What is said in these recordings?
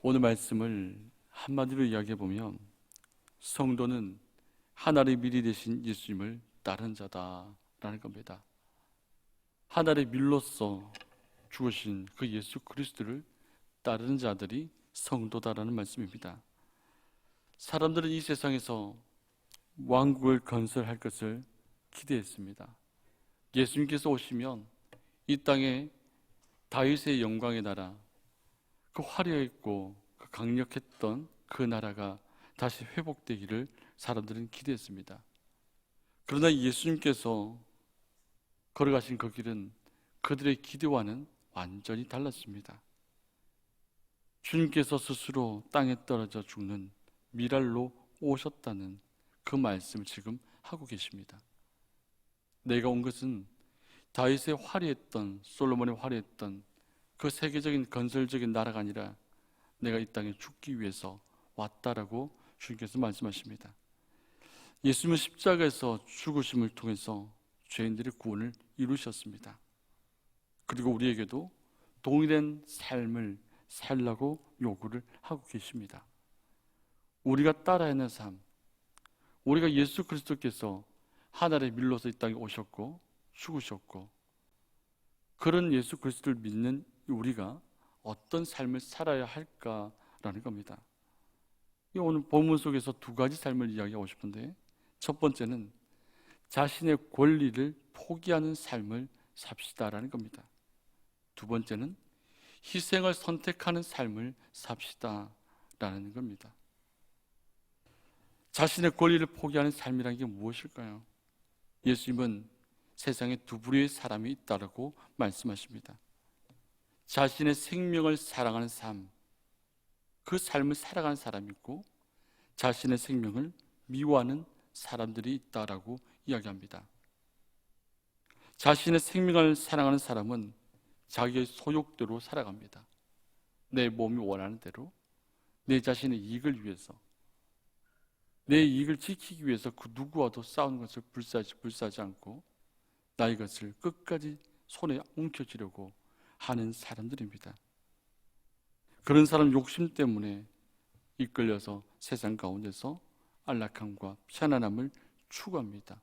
오늘 말씀을 한마디로 이야기해 보면 성도는 하나님의 밀이 되신 예수님을 따른 자다라는 겁니다. 하나님의 밀로서 죽으신 그 예수 그리스도를 따르는 자들이 성도다라는 말씀입니다. 사람들은 이 세상에서 왕국을 건설할 것을 기대했습니다. 예수님께서 오시면 이 땅에 다윗의 영광의 나라, 그 화려했고 그 강력했던 그 나라가 다시 회복되기를 사람들은 기대했습니다. 그러나 예수님께서 걸어가신 그 길은 그들의 기대와는 완전히 달랐습니다. 주님께서 스스로 땅에 떨어져 죽는 미랄로 오셨다는 그 말씀을 지금 하고 계십니다. 내가 온 것은 다윗의 화려했던, 솔로몬의 화려했던 그 세계적인 건설적인 나라가 아니라 내가 이 땅에 죽기 위해서 왔다라고 주님께서 말씀하십니다. 예수님은 십자가에서 죽으심을 통해서 죄인들의 구원을 이루셨습니다. 그리고 우리에게도 동일한 삶을 살라고 요구를 하고 계십니다. 우리가 따라야 하는 삶, 우리가 예수 그리스도께서 하나님의 밀로서 이 땅에 오셨고 죽으셨고 그런 예수 그리스도를 믿는 우리가 어떤 삶을 살아야 할까라는 겁니다. 오늘 본문 속에서 두 가지 삶을 이야기하고 싶은데, 첫 번째는 자신의 권리를 포기하는 삶을 삽시다라는 겁니다. 두 번째는 희생을 선택하는 삶을 삽시다라는 겁니다. 자신의 권리를 포기하는 삶이라는 게 무엇일까요? 예수님은 세상에 두 부류의 사람이 있다고 말씀하십니다. 자신의 생명을 사랑하는 삶, 그 삶을 살아가는 사람이 있고 자신의 생명을 미워하는 사람들이 있다라고 이야기합니다. 자신의 생명을 사랑하는 사람은 자기의 소욕대로 살아갑니다. 내 몸이 원하는 대로, 내 자신의 이익을 위해서, 내 이익을 지키기 위해서 그 누구와도 싸우는 것을 불사하지 않고 나의 것을 끝까지 손에 움켜쥐려고 하는 사람들입니다. 그런 사람 욕심 때문에 이끌려서 세상 가운데서 안락함과 편안함을 추구합니다.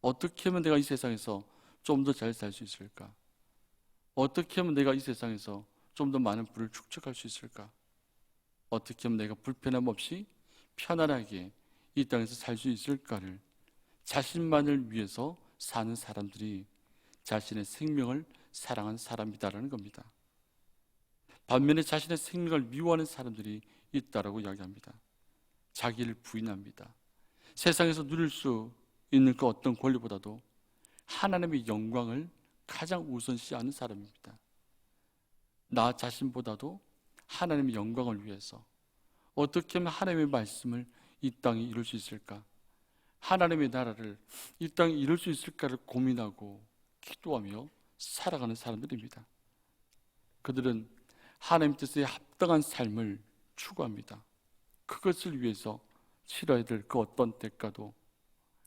어떻게 하면 내가 이 세상에서 좀 더 잘 살 수 있을까? 어떻게 하면 내가 이 세상에서 좀 더 많은 부를 축적할 수 있을까? 어떻게 하면 내가 불편함 없이 편안하게 이 땅에서 살 수 있을까를 자신만을 위해서 사는 사람들이 자신의 생명을 사랑하는 사람이다라는 겁니다. 반면에 자신의 생명을 미워하는 사람들이 있다라고 이야기합니다. 자기를 부인합니다. 세상에서 누릴 수 있는 그 어떤 권리보다도 하나님의 영광을 가장 우선시하는 사람입니다. 나 자신보다도 하나님의 영광을 위해서 어떻게 하면 하나님의 말씀을 이 땅에 이룰 수 있을까? 하나님의 나라를 이 땅에 이룰 수 있을까를 고민하고 기도하며 살아가는 사람들입니다. 그들은 하나님 뜻에 합당한 삶을 추구합니다. 그것을 위해서 치러야 될 그 어떤 대가도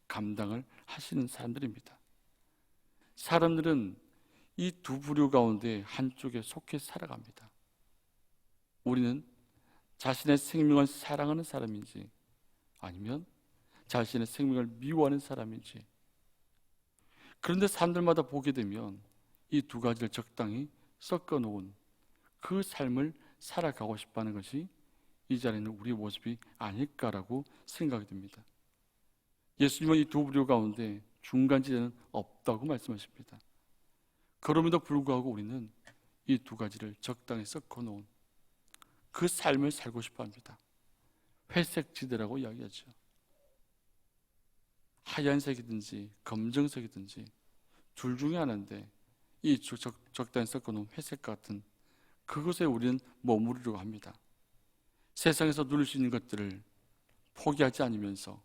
감당을 하시는 사람들입니다. 사람들은 이 두 부류 가운데 한쪽에 속해 살아갑니다. 우리는 자신의 생명을 사랑하는 사람인지 아니면 자신의 생명을 미워하는 사람인지. 그런데 사람들마다 보게 되면 이 두 가지를 적당히 섞어 놓은 그 삶을 살아가고 싶어하는 것이 이 자리에 있는 우리의 모습이 아닐까라고 생각이 듭니다. 예수님은 이 두 부류 가운데 중간지대는 없다고 말씀하십니다. 그럼에도 불구하고 우리는 이 두 가지를 적당히 섞어 놓은 그 삶을 살고 싶어 합니다. 회색지대라고 이야기하죠. 하얀색이든지 검정색이든지 둘 중에 하나인데 이 적당히 섞어 놓은 회색 같은 그것에 우리는 머무르려고 합니다. 세상에서 누릴 수 있는 것들을 포기하지 않으면서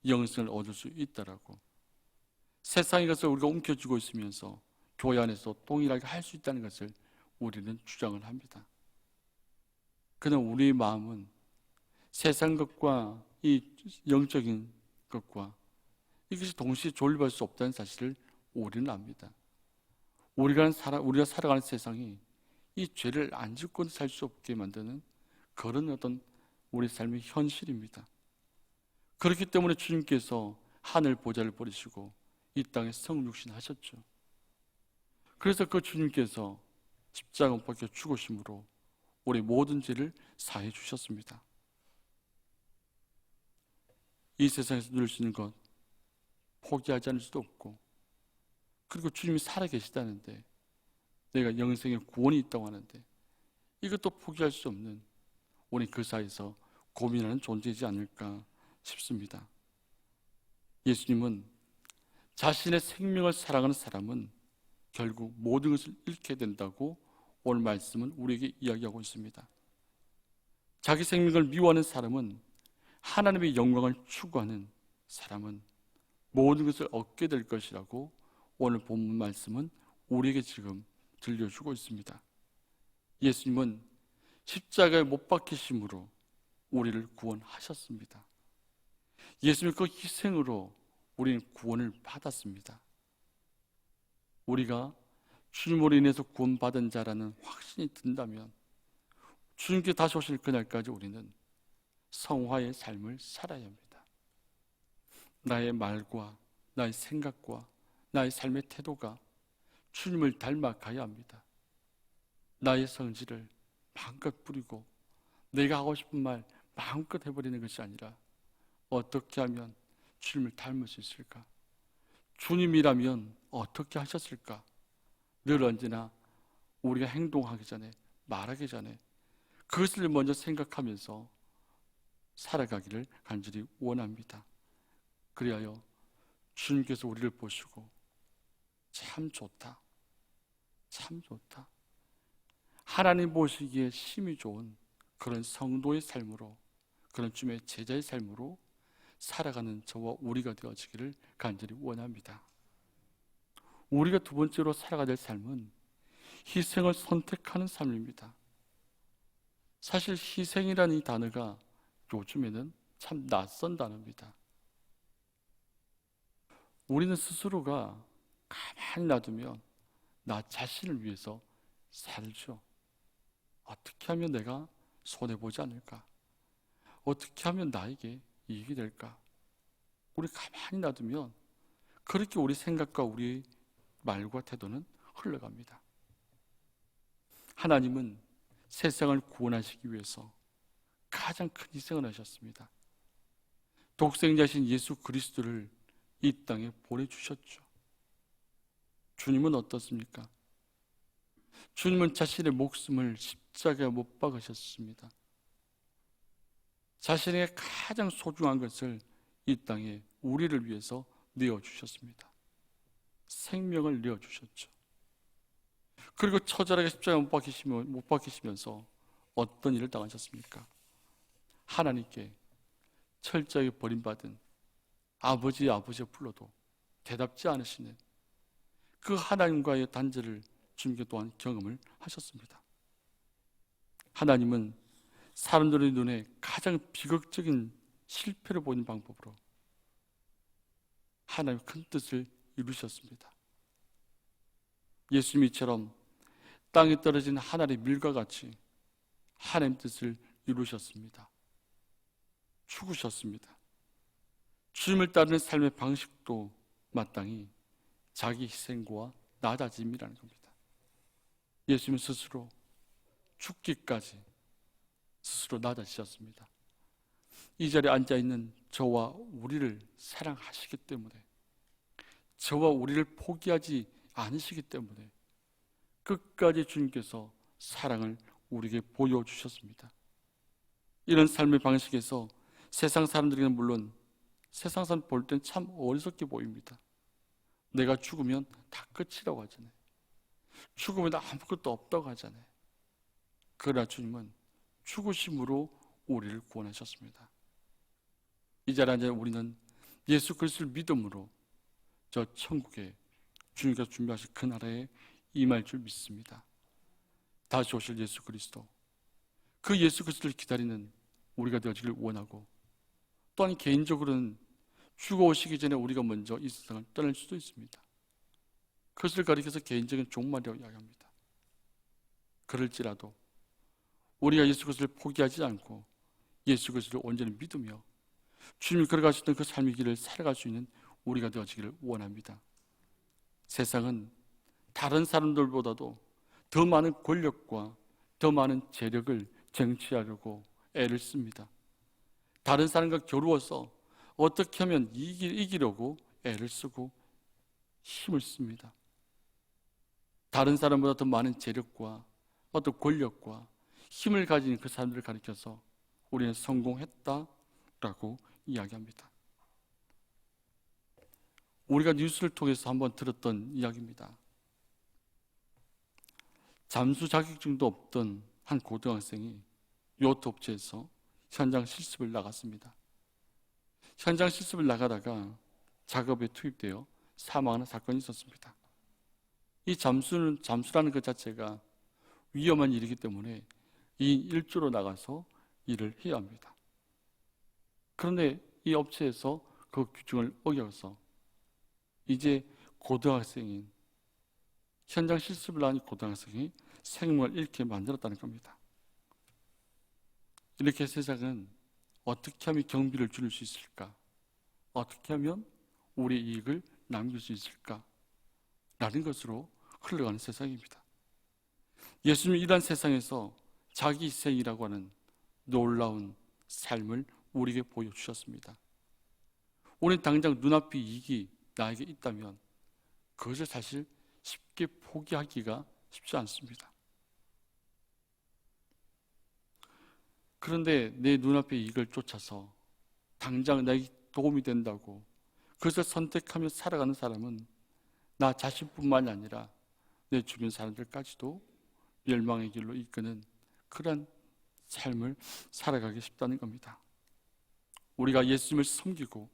영생을 얻을 수 있다라고, 세상의 것을 우리가 움켜쥐고 있으면서 교회 안에서 동일하게 할 수 있다는 것을 우리는 주장을 합니다. 그러나 우리의 마음은 세상 것과 이 영적인 것과 이것이 동시에 존립할 수 없다는 사실을 우리는 압니다. 우리가 살아가는 세상이 이 죄를 안 짓고 살 수 없게 만드는 그런 어떤 우리 삶의 현실입니다. 그렇기 때문에 주님께서 하늘 보좌를 버리시고 이 땅에 성육신 하셨죠. 그래서 그 주님께서 십자가 못 박혀 죽으심으로 우리 모든 죄를 사해 주셨습니다. 이 세상에서 누릴 수 있는 것 포기하지 않을 수도 없고, 그리고 주님이 살아계시다는데, 내가 영생의 구원이 있다고 하는데 이것도 포기할 수 없는, 우리 그 사이에서 고민하는 존재이지 않을까 싶습니다. 예수님은 자신의 생명을 사랑하는 사람은 결국 모든 것을 잃게 된다고 오늘 말씀은 우리에게 이야기하고 있습니다. 자기 생명을 미워하는 사람은, 하나님의 영광을 추구하는 사람은 모든 것을 얻게 될 것이라고 오늘 본문 말씀은 우리에게 지금 들려주고 있습니다. 예수님은 십자가에 못 박히심으로 우리를 구원하셨습니다. 예수님의 그 희생으로 우리는 구원을 받았습니다. 우리가 주님으로 인해서 구원받은 자라는 확신이 든다면 주님께 다시 오실 그날까지 우리는 성화의 삶을 살아야 합니다. 나의 말과 나의 생각과 나의 삶의 태도가 주님을 닮아가야 합니다. 나의 성질을 마음껏 부리고 내가 하고 싶은 말 마음껏 해버리는 것이 아니라, 어떻게 하면 주님을 닮을 수 있을까? 주님이라면 어떻게 하셨을까? 늘 언제나 우리가 행동하기 전에, 말하기 전에 그것을 먼저 생각하면서 살아가기를 간절히 원합니다. 그리하여 주님께서 우리를 보시고 참 좋다, 참 좋다, 하나님 보시기에 심히 좋은 그런 성도의 삶으로, 그런 주님의 제자의 삶으로 살아가는 저와 우리가 되어지기를 간절히 원합니다. 우리가 두 번째로 살아가야 될 삶은 희생을 선택하는 삶입니다. 사실 희생이라는 이 단어가 요즘에는 참 낯선 단어입니다. 우리는 스스로가 가만히 놔두면 나 자신을 위해서 살죠. 어떻게 하면 내가 손해보지 않을까? 어떻게 하면 나에게 이익이 될까? 우리 가만히 놔두면 그렇게 우리 생각과 우리 말과 태도는 흘러갑니다. 하나님은 세상을 구원하시기 위해서 가장 큰 희생을 하셨습니다. 독생자신 예수 그리스도를 이 땅에 보내주셨죠. 주님은 어떻습니까? 주님은 자신의 목숨을 십자가에 못 박으셨습니다. 자신의 가장 소중한 것을 이 땅에 우리를 위해서 내어주셨습니다. 생명을 내어주셨죠. 그리고 처절하게 십자가에 못 박히시면서 어떤 일을 당하셨습니까? 하나님께 철저하게 버림받은 아버지의 불러도 대답지 않으시는 그 하나님과의 단절을 주님께 또한 경험을 하셨습니다. 하나님은 사람들의 눈에 가장 비극적인 실패를 보이는 방법으로 하나님의 큰 뜻을 이루셨습니다. 예수님이처럼 땅에 떨어진 하늘의 밀과 같이 하나님 뜻을 이루셨습니다. 죽으셨습니다. 주님을 따르는 삶의 방식도 마땅히 자기 희생과 낮아짐이라는 겁니다. 예수님 스스로 죽기까지 스스로 낮아지셨습니다. 이 자리에 앉아있는 저와 우리를 사랑하시기 때문에, 저와 우리를 포기하지 않으시기 때문에 끝까지 주님께서 사랑을 우리에게 보여주셨습니다. 이런 삶의 방식에서 세상 사람들에게는 물론 세상 사람 볼 땐 참 어리석게 보입니다. 내가 죽으면 다 끝이라고 하잖아요. 죽으면 아무것도 없다고 하잖아요. 그러나 주님은 죽으심으로 우리를 구원하셨습니다. 이 자리에 앉아 우리는 예수 그리스도를 믿음으로 저 천국에 주님께서 준비하신 그 나라에 임할 줄 믿습니다. 다시 오실 예수 그리스도, 그 예수 그리스도를 기다리는 우리가 되어지길 원하고, 또한 개인적으로는 죽어 오시기 전에 우리가 먼저 이 세상을 떠날 수도 있습니다. 그것을 가리켜서 개인적인 종말이라고 이야기합니다. 그럴지라도 우리가 예수 그리스도를 포기하지 않고 예수 그리스도를 온전히 믿으며 주님이 걸어가셨던 그 삶의 길을 살아갈 수 있는 우리가 되어지기를 원합니다. 세상은 다른 사람들보다도 더 많은 권력과 더 많은 재력을 쟁취하려고 애를 씁니다. 다른 사람과 겨루어서 어떻게 하면 이기려고 애를 쓰고 힘을 씁니다. 다른 사람보다 더 많은 재력과 어떤 권력과 힘을 가진 그 사람들을 가리켜서 우리는 성공했다라고 이야기합니다. 우리가 뉴스를 통해서 한번 들었던 이야기입니다. 잠수 자격증도 없던 한 고등학생이 요트 업체에서 현장 실습을 나갔습니다. 현장 실습을 나가다가 작업에 투입되어 사망하는 사건이 있었습니다. 이 잠수라는 것 자체가 위험한 일이기 때문에 이 일조로 나가서 일을 해야 합니다. 그런데 이 업체에서 그 규정을 어겨서 이제 고등학생인 현장 실습을 한 고등학생이 생명을 잃게 만들었다는 겁니다. 이렇게 세상은 어떻게 하면 경비를 줄일 수 있을까? 어떻게 하면 우리의 이익을 남길 수 있을까? 라는 것으로 흘러가는 세상입니다. 예수님이 이러한 세상에서 자기 희생이라고 하는 놀라운 삶을 우리에게 보여주셨습니다. 우리는 당장 눈앞에 이익이 나에게 있다면 그것을 사실 쉽게 포기하기가 쉽지 않습니다. 그런데 내 눈앞에 이익을 쫓아서 당장 나에게 도움이 된다고 그것을 선택하며 살아가는 사람은 나 자신뿐만이 아니라 내 주변 사람들까지도 멸망의 길로 이끄는 그런 삶을 살아가기 쉽다는 겁니다. 우리가 예수님을 섬기고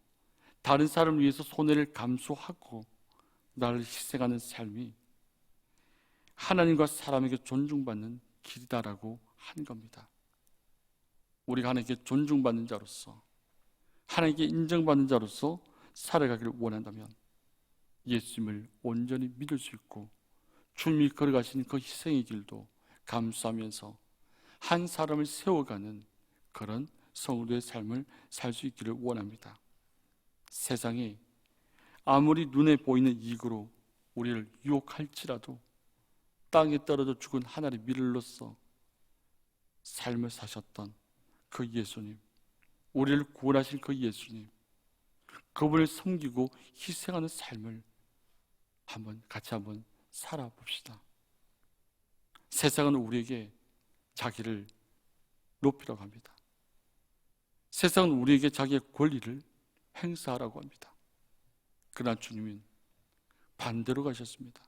다른 사람을 위해서 손해를 감수하고 나를 희생하는 삶이 하나님과 사람에게 존중받는 길이다라고 하는 겁니다. 우리가 하나님께 존중받는 자로서 하나님께 인정받는 자로서 살아가기를 원한다면 예수님을 온전히 믿을 수 있고 주님이 걸어가신 그 희생의 길도 감수하면서 한 사람을 세워가는 그런 성도의 삶을 살 수 있기를 원합니다. 세상이 아무리 눈에 보이는 이익으로 우리를 유혹할지라도 땅에 떨어져 죽은 하나님의 밀로서 삶을 사셨던 그 예수님, 우리를 구원하신 그 예수님, 그분을 섬기고 희생하는 삶을 같이 한번 살아봅시다. 세상은 우리에게 자기를 높이라고 합니다. 세상은 우리에게 자기의 권리를 행사하라고 합니다. 그러나 주님은 반대로 가셨습니다.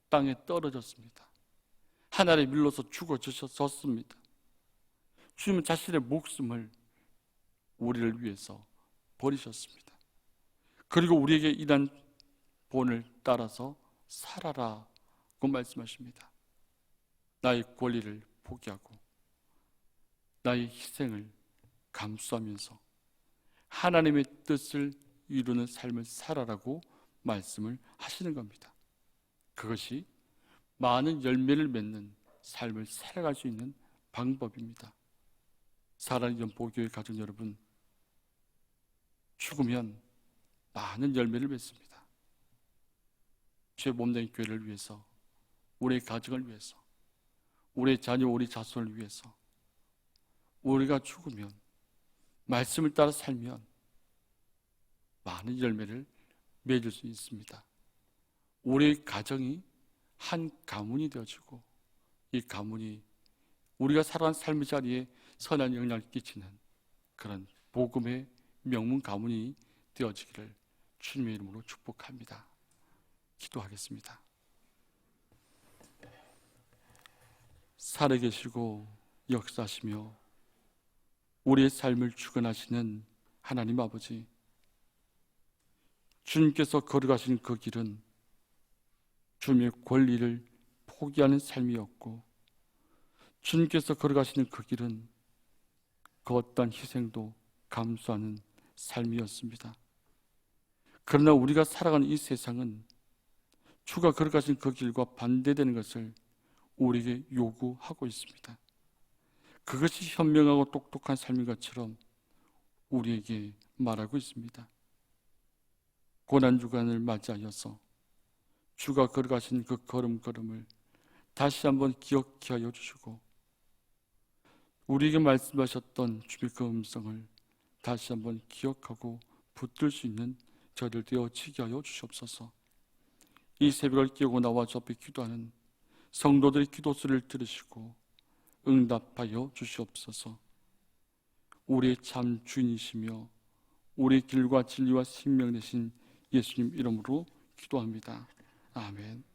땅에 떨어졌습니다. 하늘에 밀려서 죽어졌습니다. 주님은 자신의 목숨을 우리를 위해서 버리셨습니다. 그리고 우리에게 이러한 본을 따라서 살아라고 말씀하십니다. 나의 권리를 포기하고 나의 희생을 감수하면서 하나님의 뜻을 이루는 삶을 살아라고 말씀을 하시는 겁니다. 그것이 많은 열매를 맺는 삶을 살아갈 수 있는 방법입니다. 사랑하는 연보교회 가족 여러분, 죽으면 많은 열매를 맺습니다. 주의 몸된 교회를 위해서, 우리의 가정을 위해서, 우리의 자녀, 우리 자손을 위해서 우리가 죽으면, 말씀을 따라 살면 많은 열매를 맺을 수 있습니다. 우리의 가정이 한 가문이 되어지고 이 가문이 우리가 살아간 삶의 자리에 선한 영향을 끼치는 그런 복음의 명문 가문이 되어지기를 주님의 이름으로 축복합니다. 기도하겠습니다. 살아계시고 역사하시며 우리의 삶을 주관하시는 하나님 아버지, 주님께서 걸어가신 그 길은 주님의 권리를 포기하는 삶이었고, 주님께서 걸어가시는 그 길은 그 어떠한 희생도 감수하는 삶이었습니다. 그러나 우리가 살아가는 이 세상은 주가 걸어가신 그 길과 반대되는 것을 우리에게 요구하고 있습니다. 그것이 현명하고 똑똑한 삶인 것처럼 우리에게 말하고 있습니다. 고난주간을 맞이하여서 주가 걸어가신 그 걸음걸음을 다시 한번 기억케 하여 주시고, 우리에게 말씀하셨던 주의 그 음성을 다시 한번 기억하고 붙들 수 있는 저들 되어지게 하여 주시옵소서. 이 새벽을 깨우고 나와 주 앞에 기도하는 성도들의 기도 소리를 들으시고 응답하여 주시옵소서. 우리의 참 주인이시며 우리의 길과 진리와 생명 되신 예수님 이름으로 기도합니다. 아멘.